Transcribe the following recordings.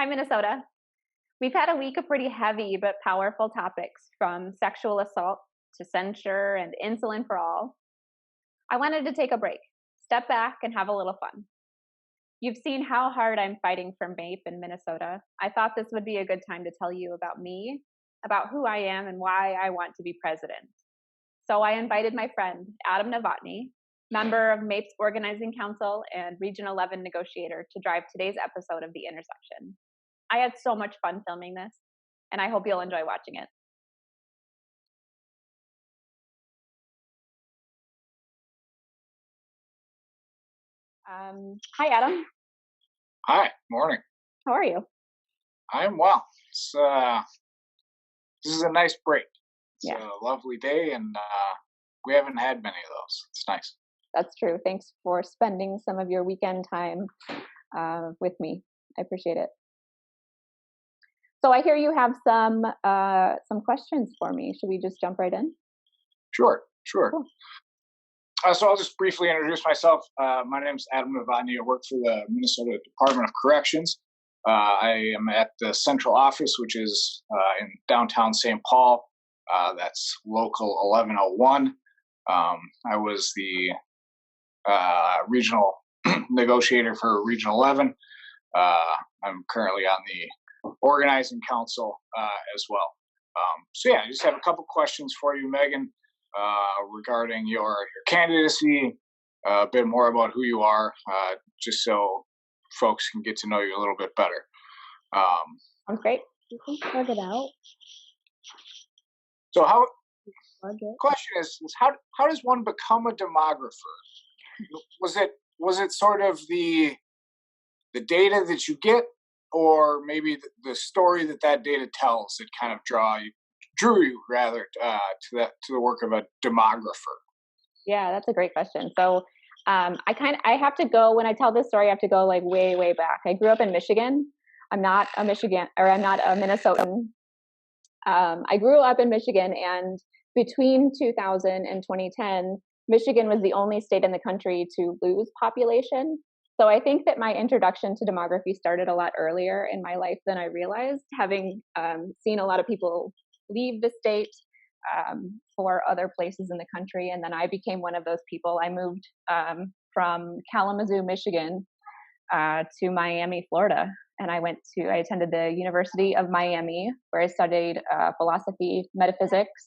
Hi, Minnesota. We've had a week of pretty heavy but powerful topics, from sexual assault to censure and insulin for all. I wanted to take a break, step back, and have a little fun. You've seen how hard I'm fighting for MAPE in Minnesota. I thought this would be a good time to tell you about me, about who I am, and why I want to be president. So I invited my friend, Adam Novotny, member of MAPE's Organizing Council and Region 11 negotiator, to drive today's episode of The Intersection. I had so much fun filming this, and I hope you'll enjoy watching it. Hi, Adam. Hi, morning. How are you? I'm well. This is a nice break. It's Yeah. a lovely day, and we haven't had many of those. It's nice. That's true. Thanks for spending some of your weekend time with me. I appreciate it. So I hear you have some questions for me. Should we just jump right in? Sure. Cool. So I'll just briefly introduce myself. My name is Adam Novotny. I work for the Minnesota Department of Corrections. I am at the central office, which is in downtown St. Paul. That's local 1101. I was the regional negotiator for Region 11. I'm currently on the Organizing Council as well. So yeah, I just have a couple questions for you, Megan, regarding your candidacy, a bit more about who you are, just so folks can get to know you a little bit better. Sounds great. You can plug it out. So Plug it. question is how does one become a demographer? Was it sort of the data that you get, or maybe the story that data tells that kind of drew you rather to the work of a demographer? Yeah, that's a great question. So I have to go, when I tell this story, I have to go like way back. I grew up in Michigan. I'm not a Minnesotan. I grew up in Michigan, and between 2000 and 2010, Michigan was the only state in the country to lose population. So I think that my introduction to demography started a lot earlier in my life than I realized, having seen a lot of people leave the state for other places in the country. And then I became one of those people. I moved from Kalamazoo, Michigan to Miami, Florida. And I attended the University of Miami, where I studied philosophy, metaphysics.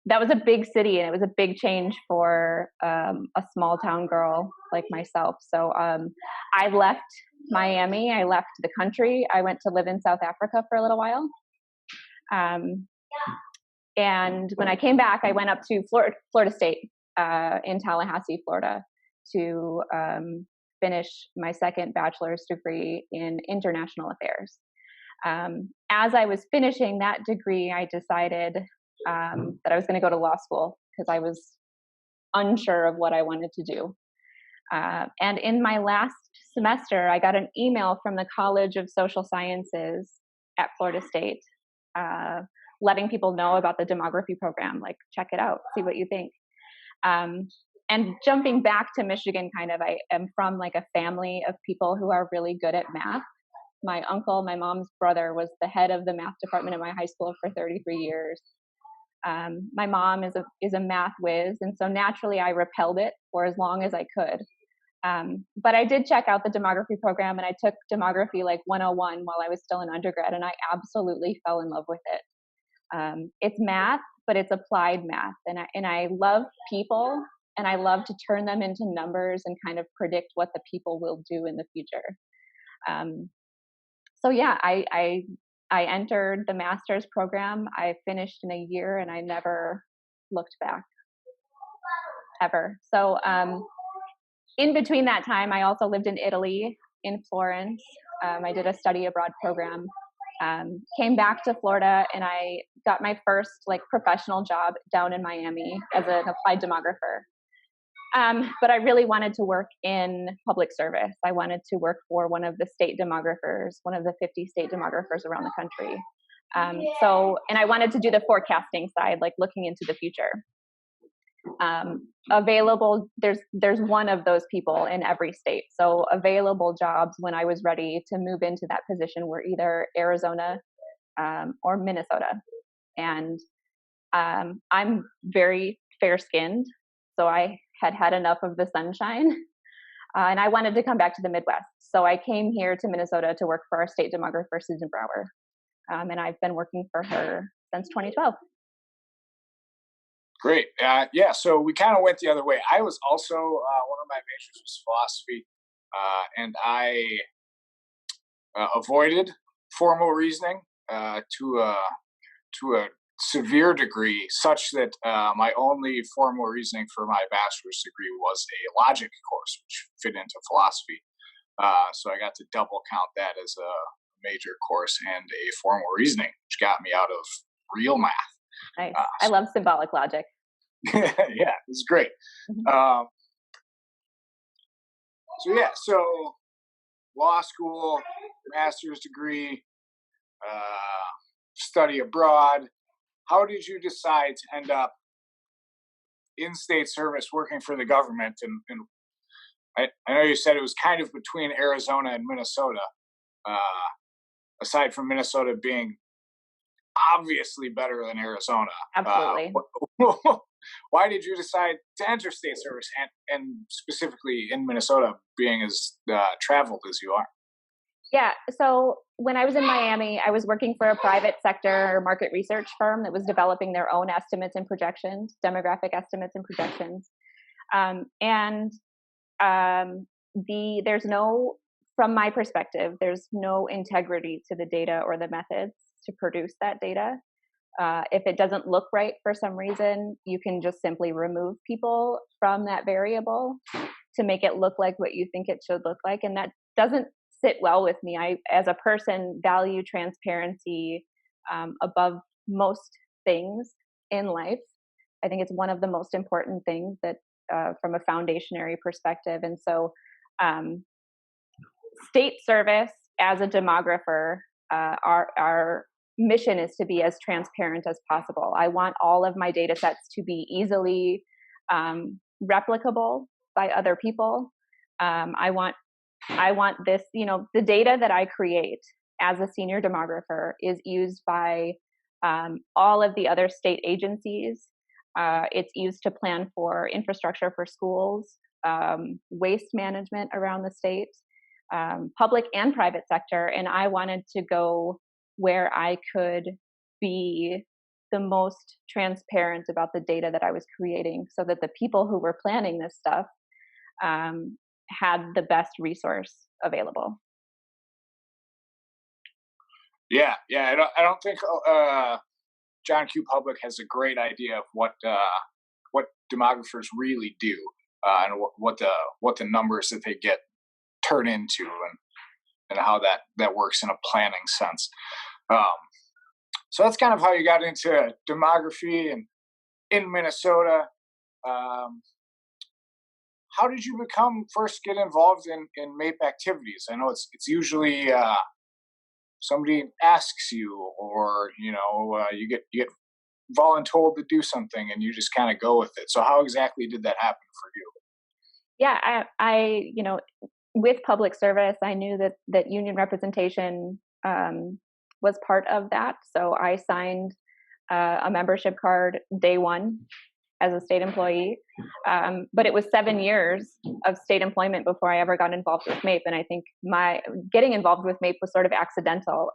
That was a big city, and it was a big change for a small town girl like myself. So I left Miami, I left the country. I went to live in South Africa for a little while. And when I came back, I went up to Florida State in Tallahassee, Florida, to finish my second bachelor's degree in international affairs. As I was finishing that degree, I decided that I was going to go to law school because I was unsure of what I wanted to do. And in my last semester, I got an email from the College of Social Sciences at Florida State, letting people know about the demography program, like, check it out, see what you think. And jumping back to Michigan, I am from like a family of people who are really good at math. My uncle, my mom's brother, was the head of the math department at my high school for 33 years. My mom is a math whiz, and so naturally I repelled it for as long as I could. But I did check out the demography program, and I took demography like 101 while I was still an undergrad, and I absolutely fell in love with it. It's math, but it's applied math, and I love people, and I love to turn them into numbers and kind of predict what the people will do in the future. So yeah, I entered the master's program. I finished in a year, and I never looked back, ever. So in between that time, I also lived in Italy, in Florence. I did a study abroad program. Came back to Florida, and I got my first professional job down in Miami as an applied demographer. But I really wanted to work in public service. I wanted to work for one of the state demographers, one of the 50 state demographers around the country. And I wanted to do the forecasting side, like looking into the future. Available, there's one of those people in every state. So available jobs when I was ready to move into that position were either Arizona or Minnesota. And I'm very fair-skinned, so I had enough of the sunshine, and I wanted to come back to the Midwest. So I came here to Minnesota to work for our state demographer, Susan Brower, and I've been working for her since 2012. Great. Yeah, so we kind of went the other way. I was also, one of my majors was philosophy, and I avoided formal reasoning to a severe degree, such that my only formal reasoning for my bachelor's degree was a logic course, which fit into philosophy. So I got to double count that as a major course and a formal reasoning, which got me out of real math. Nice. I love symbolic logic. Yeah, it's great. Mm-hmm. So law school, master's degree, study abroad. How did you decide to end up in state service working for the government? And I know you said it was kind of between Arizona and Minnesota, aside from Minnesota being obviously better than Arizona. Absolutely. Why did you decide to enter state service, and specifically in Minnesota, being as traveled as you are? Yeah, so when I was in Miami, I was working for a private sector market research firm that was developing their own estimates and projections, demographic estimates and projections. There's no, from my perspective, there's no integrity to the data or the methods to produce that data. If it doesn't look right for some reason, you can just simply remove people from that variable to make it look like what you think it should look like. And that doesn't sit well with me. I, as a person, value transparency above most things in life. I think it's one of the most important things that from a foundationary perspective. And so state service as a demographer, our mission is to be as transparent as possible. I want all of my data sets to be easily replicable by other people. I want this, the data that I create as a senior demographer is used by all of the other state agencies. It's used to plan for infrastructure for schools, waste management around the state, public and private sector. And I wanted to go where I could be the most transparent about the data that I was creating so that the people who were planning this stuff had the best resource available. Yeah. I don't think John Q. Public has a great idea of what demographers really do, and what the numbers that they get turn into, and how that works in a planning sense. So that's kind of how you got into demography and in Minnesota. How did you first get involved in MAPE activities? I know it's usually somebody asks you, or you get voluntold to do something and you just kind of go with it. So how exactly did that happen for you? Yeah, I with public service, I knew that union representation was part of that. So I signed a membership card day one as a state employee. But it was 7 years of state employment before I ever got involved with MAPE. And I think my getting involved with MAPE was sort of accidental.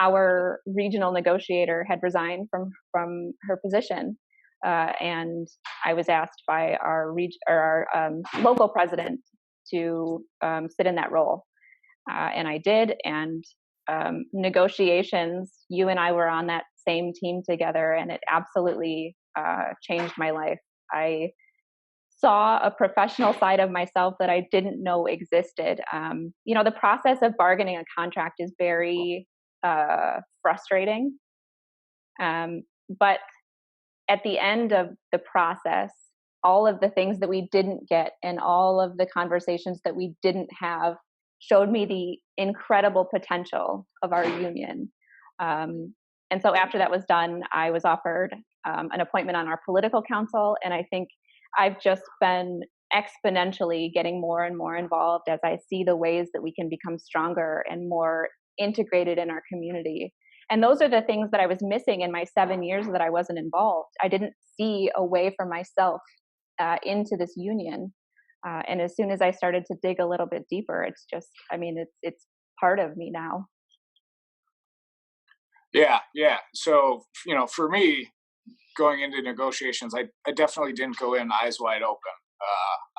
Our regional negotiator had resigned from her position. And I was asked by our local president to sit in that role. And I did. And negotiations, you and I were on that same team together, and it absolutely changed my life. I saw a professional side of myself that I didn't know existed. The process of bargaining a contract is very frustrating. But at the end of the process, all of the things that we didn't get and all of the conversations that we didn't have showed me the incredible potential of our union. And so after that was done, I was offered an appointment on our political council. And I think I've just been exponentially getting more and more involved as I see the ways that we can become stronger and more integrated in our community. And those are the things that I was missing in my 7 years that I wasn't involved. I didn't see a way for myself into this union. And as soon as I started to dig a little bit deeper, it's just, I mean, it's part of me now. Yeah, yeah. So, for me, going into negotiations, I definitely didn't go in eyes wide open.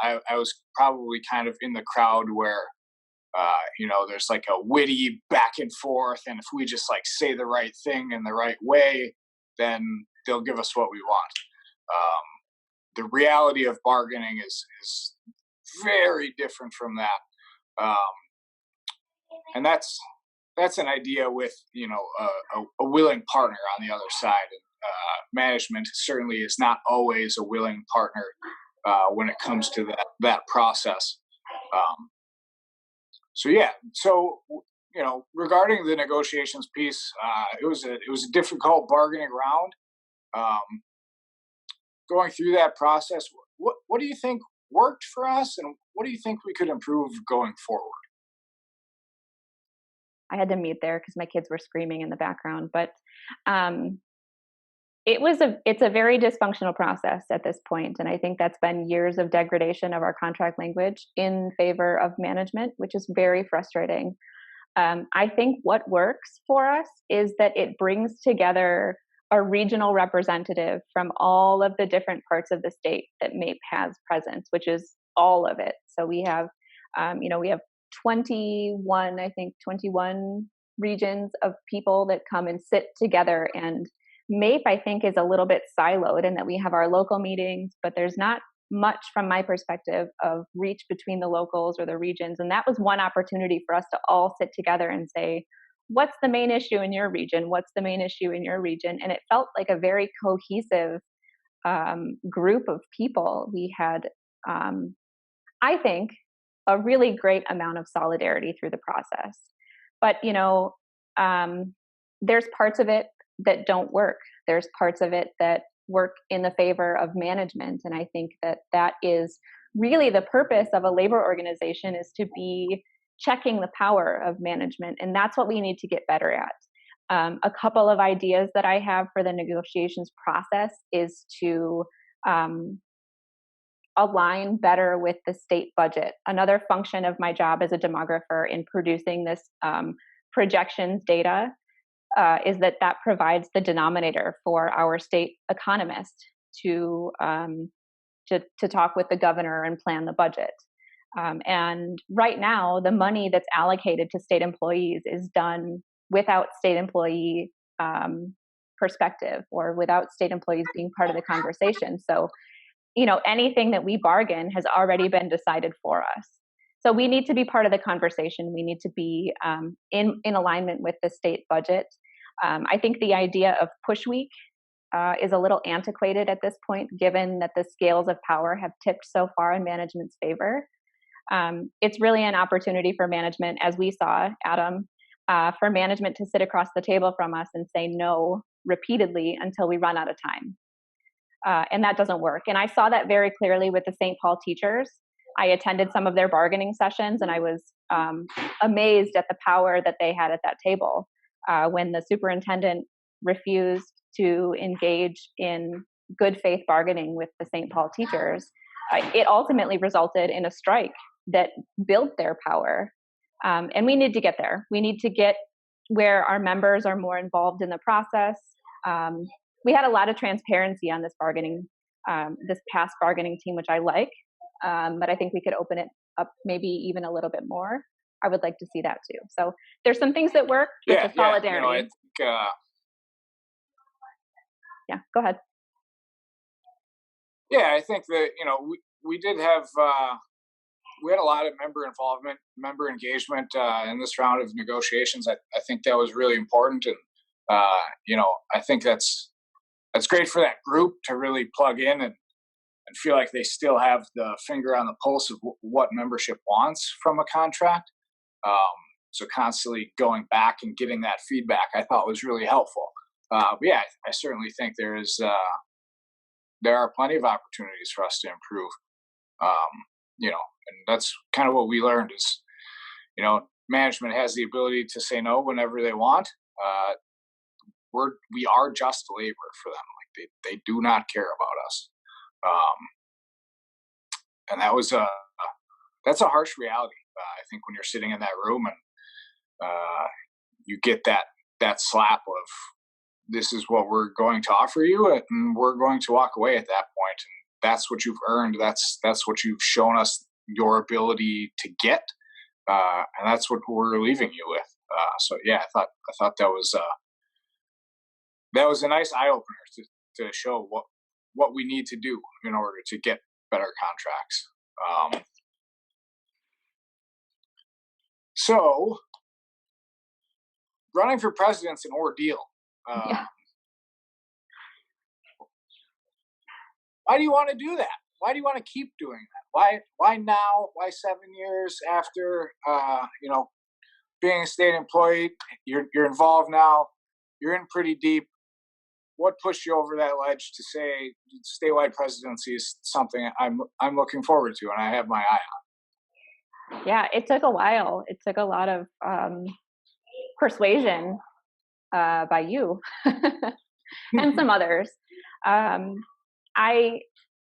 I was probably kind of in the crowd where, there's like a witty back and forth, and if we just like say the right thing in the right way, then they'll give us what we want. The reality of bargaining is very different from that, and that's an idea with a willing partner on the other side. And management certainly is not always a willing partner when it comes to that process. So yeah, regarding the negotiations piece, it was a difficult bargaining round. Going through that process, what do you think worked for us, and what do you think we could improve going forward? I had to mute there because my kids were screaming in the background, but it's a very dysfunctional process at this point, and I think that's been years of degradation of our contract language in favor of management, which is very frustrating. I think what works for us is that it brings together a regional representative from all of the different parts of the state that MAPE has presence, which is all of it. So we have, we have 21 regions of people that come and sit together. And MAPE, I think, is a little bit siloed in that we have our local meetings, but there's not much from my perspective of reach between the locals or the regions. And that was one opportunity for us to all sit together and say, what's the main issue in your region? What's the main issue in your region? And it felt like a very cohesive group of people. We had, I think, a really great amount of solidarity through the process. But, there's parts of it that don't work. There's parts of it that work in the favor of management. And I think that is really the purpose of a labor organization, is to be checking the power of management. And that's what we need to get better at. A couple of ideas that I have for the negotiations process is to align better with the state budget. Another function of my job as a demographer in producing this projections data is that provides the denominator for our state economist to talk with the governor and plan the budget. And right now, the money that's allocated to state employees is done without state employee perspective, or without state employees being part of the conversation. So, anything that we bargain has already been decided for us. So we need to be part of the conversation. We need to be in alignment with the state budget. I think the idea of push week is a little antiquated at this point, given that the scales of power have tipped so far in management's favor. It's really an opportunity for management, as we saw, Adam, for management to sit across the table from us and say no repeatedly until we run out of time. And that doesn't work. And I saw that very clearly with the St. Paul teachers. I attended some of their bargaining sessions, and I was amazed at the power that they had at that table. When the superintendent refused to engage in good faith bargaining with the St. Paul teachers, it ultimately resulted in a strike that built their power. And we need to get there. We need to get where our members are more involved in the process. We had a lot of transparency on this past bargaining team, which I like, but I think we could open it up maybe even a little bit more. I would like to see that too. So there's some things that work with the solidarity. I think, yeah, go ahead. Yeah, I think that, we did have, we had a lot of member involvement, member engagement in this round of negotiations. I think that was really important. And, I think that's great for that group to really plug in and feel like they still have the finger on the pulse of what membership wants from a contract. So constantly going back and getting that feedback, I thought was really helpful. But yeah, I certainly think there are plenty of opportunities for us to improve. Um, and that's kind of what we learned is, management has the ability to say no whenever they want. Uh, we are just labor for them. Like they do not care about us. Um, and that's a harsh reality. I think when you're sitting in that room and you get that slap of this is what we're going to offer you, and we're going to walk away at that point, and that's what you've earned. That's what you've shown us your ability to get, and that's what we're leaving you with. So yeah, I thought that was a nice eye opener to show what we need to do in order to get better contracts. So running for president's an ordeal. Yeah. Why do you want to do that? Why do you want to keep doing that? Why now? Why 7 years after being a state employee? You're involved now. You're in pretty deep. What pushed you over that ledge to say statewide presidency is something I'm looking forward to and I have my eye on? Yeah, it took a while. It took a lot of persuasion by you and some others.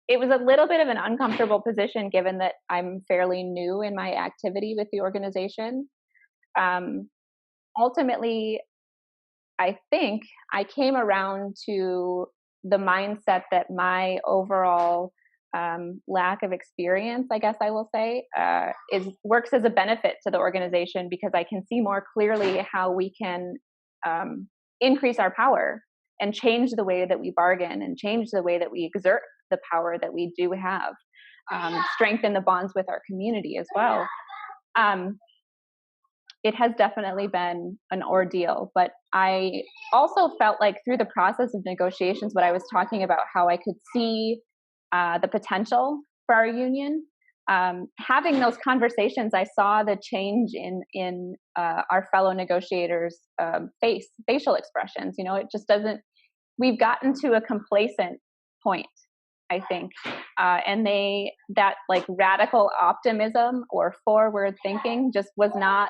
It was a little bit of an uncomfortable position given that I'm fairly new in my activity with the organization. Ultimately, I think I came around to the mindset that my overall lack of experience, I guess I will say, works as a benefit to the organization because I can see more clearly how we can increase our power and change the way that we bargain and change the way that we exert the power that we do have, strengthen the bonds with our community as well. It has definitely been an ordeal, but I also felt like through the process of negotiations, what I was talking about, how I could see the potential for our union. Having those conversations, I saw the change in our fellow negotiators' facial expressions. It just doesn't. We've gotten to a complacent point, I think, and that like radical optimism or forward thinking just was not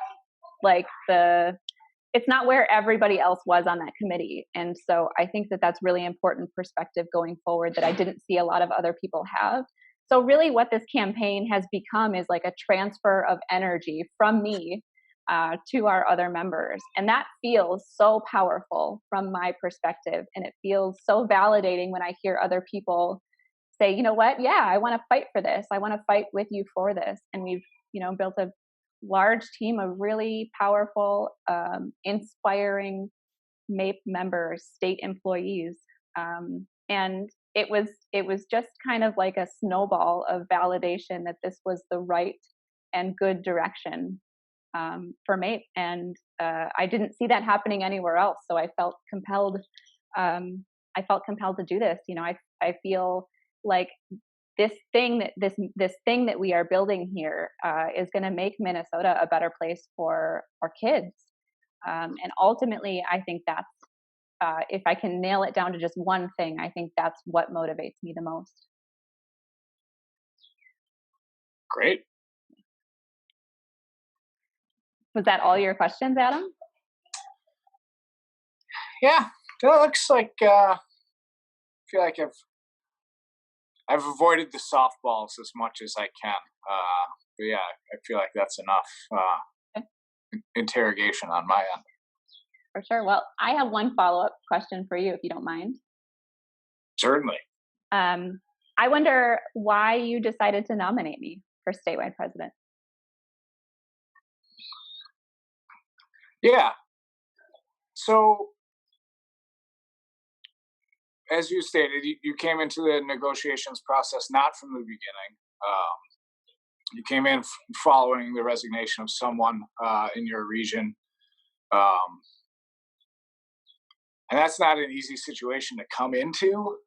like it's not where everybody else was on that committee. And so I think that that's really important perspective going forward that I didn't see a lot of other people have. So really what this campaign has become is like a transfer of energy from me to our other members. And that feels so powerful from my perspective. And it feels so validating when I hear other people say, you know what? Yeah, I want to fight for this. I want to fight with you for this. And we've, built a large team of really powerful, inspiring MAPE members, state employees. And it was just kind of like a snowball of validation that this was the right and good direction for MAPE. And I didn't see that happening anywhere else. So I felt compelled. To do this. I feel like this thing that we are building here is going to make Minnesota a better place for our kids. And ultimately, I think that's if I can nail it down to just one thing, I think that's what motivates me the most. Great. Was that all your questions, Adam? Yeah, it looks like I feel like I've avoided the softballs as much as I can. But yeah, I feel like that's enough interrogation on my end. For sure. Well, I have one follow-up question for you, if you don't mind. Certainly. I wonder why you decided to nominate me for statewide president. Yeah. So, as you stated, you came into the negotiations process not from the beginning. You came in following the resignation of someone in your region. And that's not an easy situation to come into.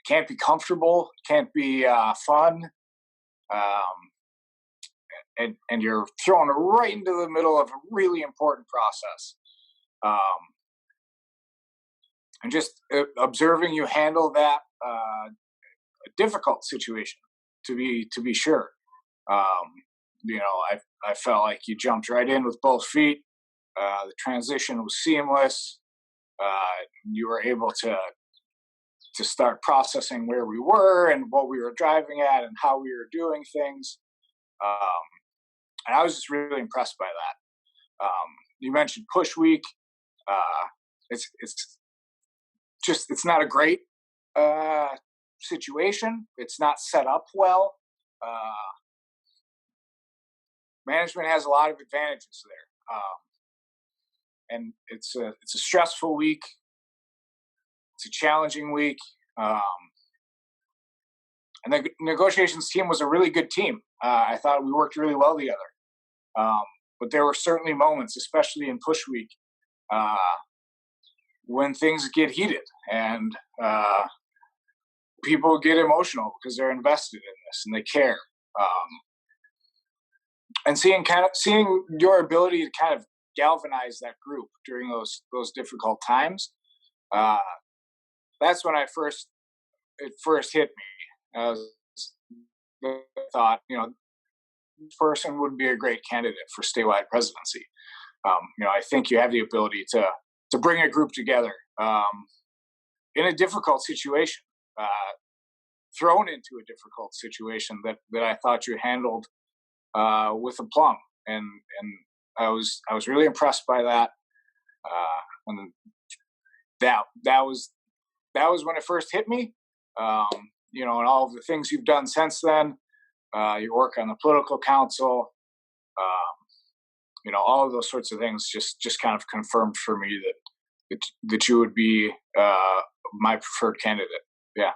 Can't be comfortable, can't be fun. And you're thrown right into the middle of a really important process. and just observing you handle that difficult situation, to be sure. Um, I felt like you jumped right in with both feet. The transition was seamless. You were able to start processing where we were and what we were driving at and how we were doing things. Um, and I was just really impressed by that. You mentioned push week. It's just it's not a great situation. It's not set up well. Uh, Management has a lot of advantages there, and it's a stressful week. It's a challenging week, um, and the negotiations team was a really good team. I thought we worked really well together. Um, but there were certainly moments, especially in push week, uh, when things get heated and people get emotional because they're invested in this and they care. Um, and seeing your ability to kind of galvanize that group during those difficult times, uh, that's when it first hit me. I thought, this person would be a great candidate for statewide presidency. I think you have the ability to bring a group together in a difficult situation, thrown into a difficult situation that I thought you handled with aplomb, and I was really impressed by that. And that was when it first hit me. And all of the things you've done since then, your work on the political council, all of those sorts of things just kind of confirmed for me that you would be my preferred candidate. Yeah.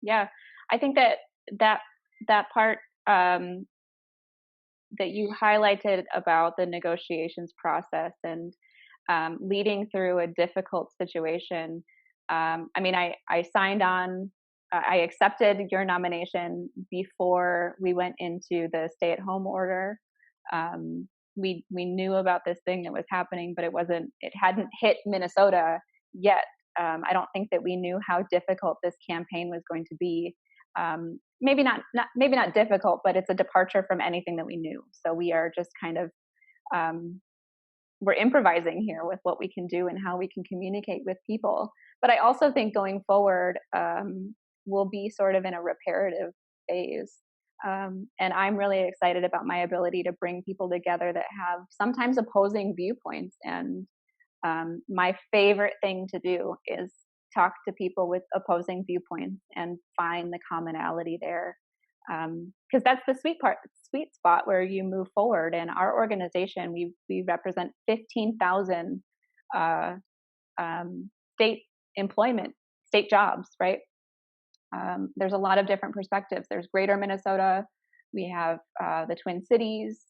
Yeah, I think that part that you highlighted about the negotiations process and leading through a difficult situation. I signed on. I accepted your nomination before we went into the stay-at-home order. We knew about this thing that was happening, but it hadn't hit Minnesota yet. I don't think that we knew how difficult this campaign was going to be. Maybe not difficult, but it's a departure from anything that we knew. So we are just kind of we're improvising here with what we can do and how we can communicate with people. But I also think going forward, we'll be sort of in a reparative phase. And I'm really excited about my ability to bring people together that have sometimes opposing viewpoints. And my favorite thing to do is talk to people with opposing viewpoints and find the commonality there. Because that's the sweet spot where you move forward. And our organization, we represent 15,000 state jobs, right? There's a lot of different perspectives. There's Greater Minnesota. We have the Twin Cities.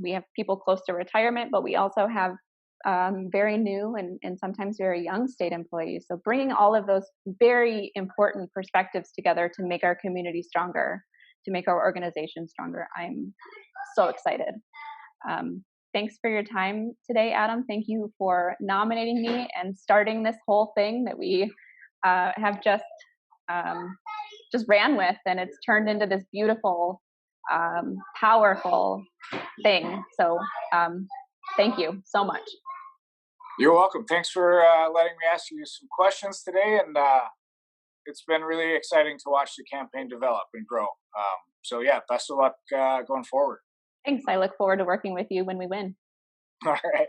We have people close to retirement, but we also have very new and sometimes very young state employees. So bringing all of those very important perspectives together to make our community stronger, to make our organization stronger. I'm so excited. Thanks for your time today, Adam. Thank you for nominating me and starting this whole thing that we have just ran with, and it's turned into this beautiful, powerful thing. So thank you so much. You're welcome. Thanks for letting me ask you some questions today, and it's been really exciting to watch the campaign develop and grow. So yeah, best of luck going forward. Thanks. I look forward to working with you when we win. All right.